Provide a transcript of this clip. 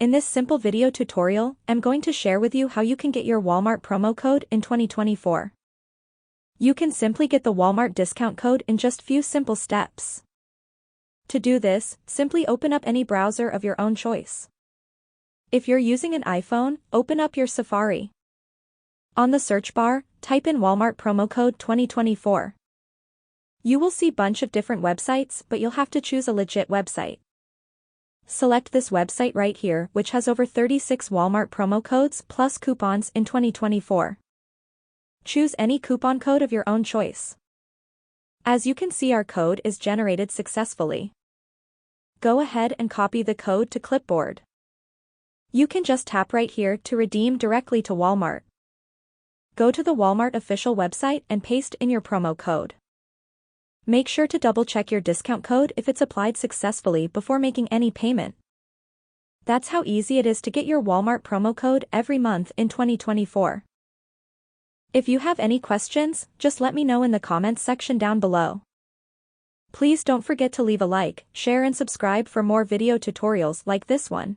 In this simple video tutorial, I'm going to share with you how you can get your Walmart promo code in 2024. You can simply get the Walmart discount code in just few simple steps. To do this, simply open up any browser of your own choice. If you're using an iPhone, open up your Safari. On the search bar, type in Walmart promo code 2024. You will see a bunch of different websites, but you'll have to choose a legit website. Select this website right here, which has over 36 Walmart promo codes plus coupons in 2024. Choose any coupon code of your own choice. As you can see, our code is generated successfully. Go ahead and copy the code to clipboard. You can just tap right here to redeem directly to Walmart. Go to the Walmart official website and paste in your promo code. Make sure to double-check your discount code if it's applied successfully before making any payment. That's how easy it is to get your Walmart promo code every month in 2024. If you have any questions, just let me know in the comments section down below. Please don't forget to leave a like, share and subscribe for more video tutorials like this one.